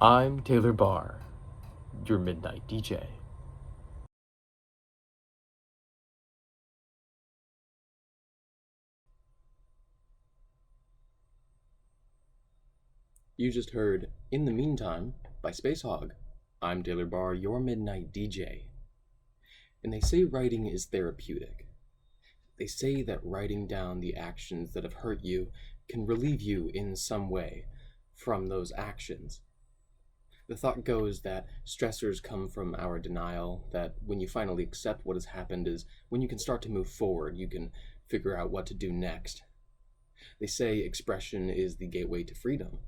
I'm Taylor Barr, your midnight DJ. You just heard In the Meantime by Spacehog. I'm Taylor Barr, your midnight DJ. And they say writing is therapeutic. They say that writing down the actions that have hurt you can relieve you in some way from those actions. The thought goes that stressors come from our denial, that when you finally accept what has happened is when you can start to move forward, you can figure out what to do next. They say expression is the gateway to freedom.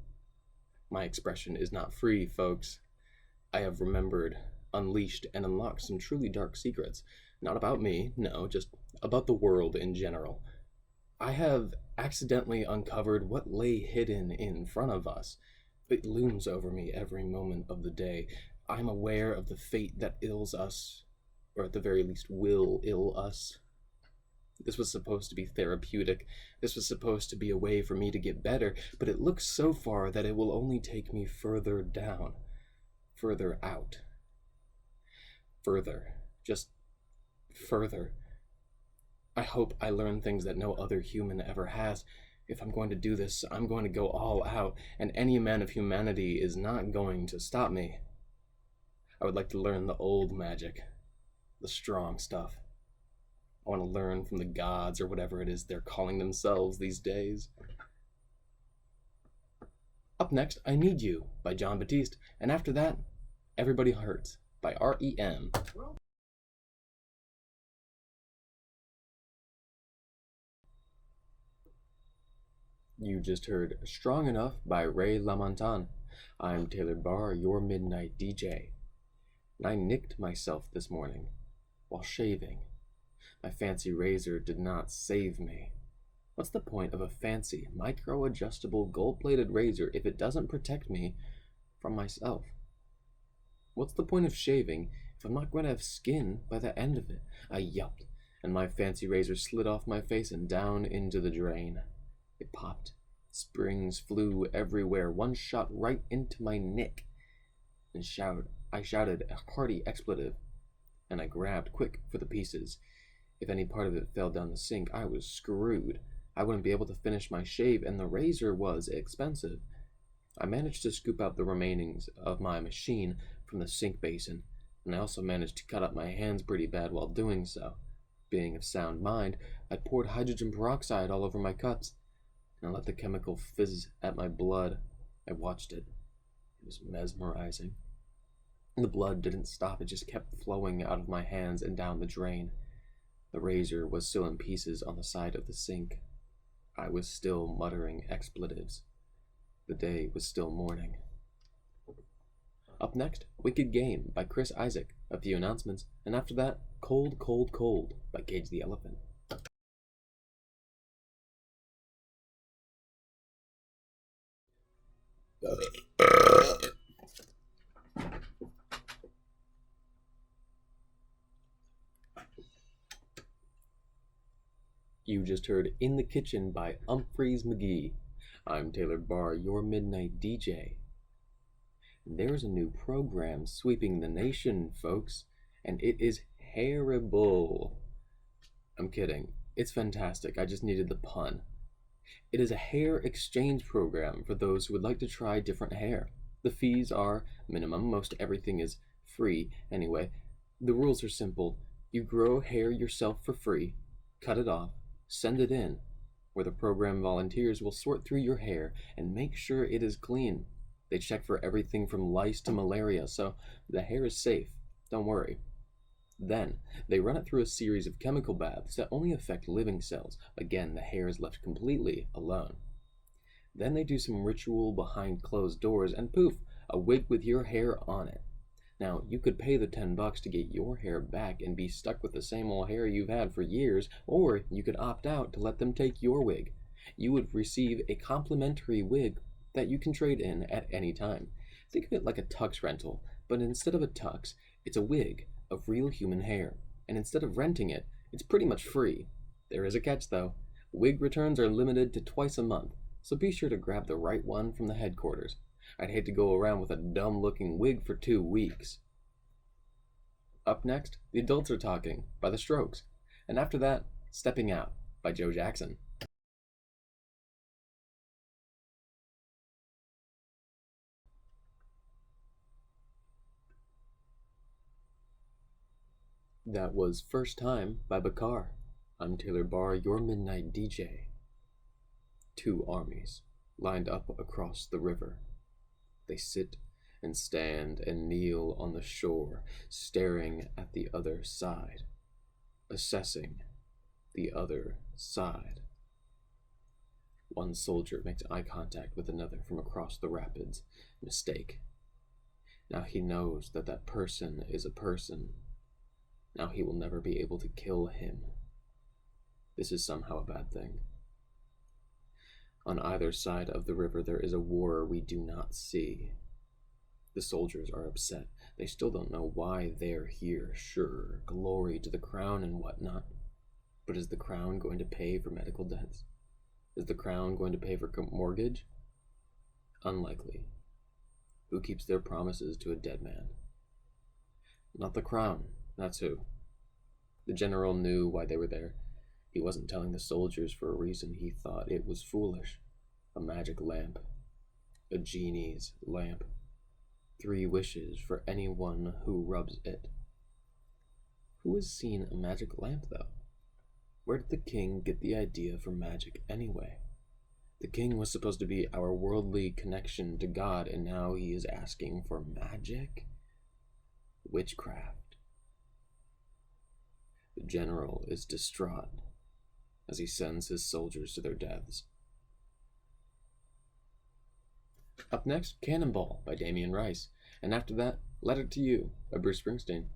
My expression is not free, folks. I have remembered, unleashed, and unlocked some truly dark secrets. Not about me, no, just about the world in general. I have accidentally uncovered what lay hidden in front of us. It looms over me every moment of the day. I'm aware of the fate that ills us, or at the very least will ill us. This was supposed to be therapeutic. This was supposed to be a way for me to get better, but it looks so far that it will only take me further down, further out, further, just further. I hope I learn things that no other human ever has. If I'm going to do this, I'm going to go all out, and any amount of humanity is not going to stop me. I would like to learn the old magic, the strong stuff. I want to learn from the gods or whatever it is they're calling themselves these days. Up next, I Need You by John Batiste, and after that, Everybody Hurts by R.E.M. You just heard Strong Enough by Ray LaMontagne. I'm Taylor Barr, your midnight DJ. And I nicked myself this morning while shaving. My fancy razor did not save me. What's the point of a fancy, micro-adjustable, gold-plated razor if it doesn't protect me from myself? What's the point of shaving if I'm not going to have skin by the end of it? I yelped, and my fancy razor slid off my face and down into the drain. It popped. Springs flew everywhere. One shot right into my neck. And I shouted a hearty expletive, and I grabbed quick for the pieces. If any part of it fell down the sink, I was screwed. I wouldn't be able to finish my shave, and the razor was expensive. I managed to scoop out the remainings of my machine from the sink basin, and I also managed to cut up my hands pretty bad while doing so. Being of sound mind, I poured hydrogen peroxide all over my cuts, and I let the chemical fizz at my blood. I watched it. It was mesmerizing. The blood didn't stop, it just kept flowing out of my hands and down the drain. The razor was still in pieces on the side of the sink. I was still muttering expletives. The day was still morning. Up next, Wicked Game by Chris Isaac, a few announcements, and after that, Cold, Cold, Cold by Cage the Elephant. You just heard In the Kitchen by Humphreys McGee. I'm Taylor Barr, your midnight DJ. There's a new program sweeping the nation, folks, and it is terrible. I'm kidding. It's fantastic. I just needed the pun. It is a hair exchange program for those who would like to try different hair. The fees are minimum. Most everything is free anyway. The rules are simple. You grow hair yourself for free, cut it off, send it in, where the program volunteers will sort through your hair and make sure it is clean. They check for everything from lice to malaria, so the hair is safe. Don't worry. Then, they run it through a series of chemical baths that only affect living cells. Again, the hair is left completely alone. Then they do some ritual behind closed doors, and poof, a wig with your hair on it. Now, you could pay the $10 to get your hair back and be stuck with the same old hair you've had for years, or you could opt out to let them take your wig. You would receive a complimentary wig that you can trade in at any time. Think of it like a tux rental, but instead of a tux, it's a wig of real human hair, and instead of renting it, it's pretty much free. There is a catch though. Wig returns are limited to twice a month, so be sure to grab the right one from the headquarters. I'd hate to go around with a dumb-looking wig for 2 weeks. Up next, The Adults Are Talking by The Strokes, and after that, Stepping Out by Joe Jackson. That was First Time by Bakar. I'm Taylor Barr, your midnight DJ. 2 armies lined up across the river. They sit and stand and kneel on the shore, staring at the other side, assessing the other side. One soldier makes eye contact with another from across the rapids. Mistake. Now he knows that that person is a person. Now he will never be able to kill him. This is somehow a bad thing. On either side of the river there is a war we do not see. The soldiers are upset. They still don't know why they're here. Sure, glory to the crown and whatnot. But is the crown going to pay for medical debts? Is the crown going to pay for mortgage? Unlikely. Who keeps their promises to a dead man? Not the crown, that's who. The general knew why they were there. He wasn't telling the soldiers for a reason. He thought it was foolish. A magic lamp. A genie's lamp. 3 wishes for anyone who rubs it. Who has seen a magic lamp, though? Where did the king get the idea for magic anyway? The king was supposed to be our worldly connection to God, and now he is asking for magic? Witchcraft. The general is distraught as he sends his soldiers to their deaths. Up next, Cannonball by Damien Rice, and after that, Letter to You by Bruce Springsteen.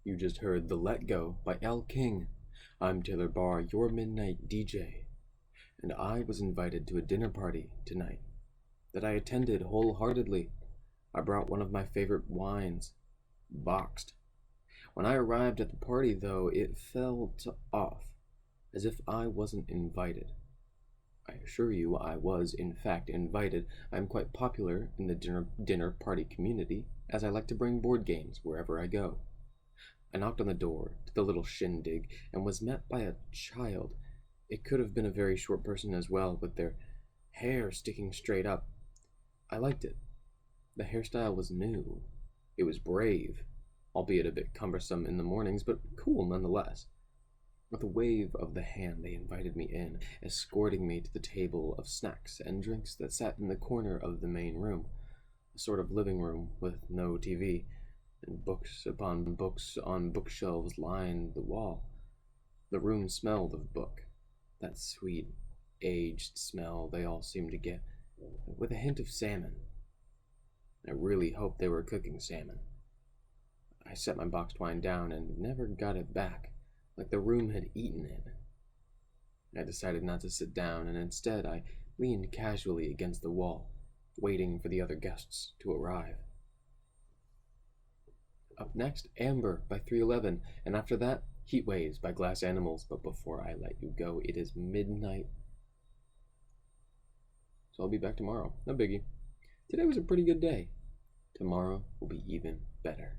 You just heard The Let Go by L. King. I'm Taylor Barr, your midnight DJ, and I was invited to a dinner party tonight that I attended wholeheartedly. I brought one of my favorite wines, boxed. When I arrived at the party, though, it felt off, as if I wasn't invited. I assure you I was, in fact, invited. I'm quite popular in the dinner party community, as I like to bring board games wherever I go. I knocked on the door to the little shindig and was met by a child. It could have been a very short person as well, with their hair sticking straight up. I liked it. The hairstyle was new. It was brave, albeit a bit cumbersome in the mornings, but cool nonetheless. With a wave of the hand, they invited me in, escorting me to the table of snacks and drinks that sat in the corner of the main room, a sort of living room with no TV, and books upon books on bookshelves lined the wall. The room smelled of book, that sweet, aged smell they all seem to get, with a hint of salmon. I really hoped they were cooking salmon. I set my boxed wine down and never got it back, like the room had eaten it. I decided not to sit down, and instead I leaned casually against the wall, waiting for the other guests to arrive. Up next, Amber by 311, and after that, Heat Waves by Glass Animals. But before I let you go, it is midnight, so I'll be back tomorrow. No biggie. Today was a pretty good day. Tomorrow will be even better.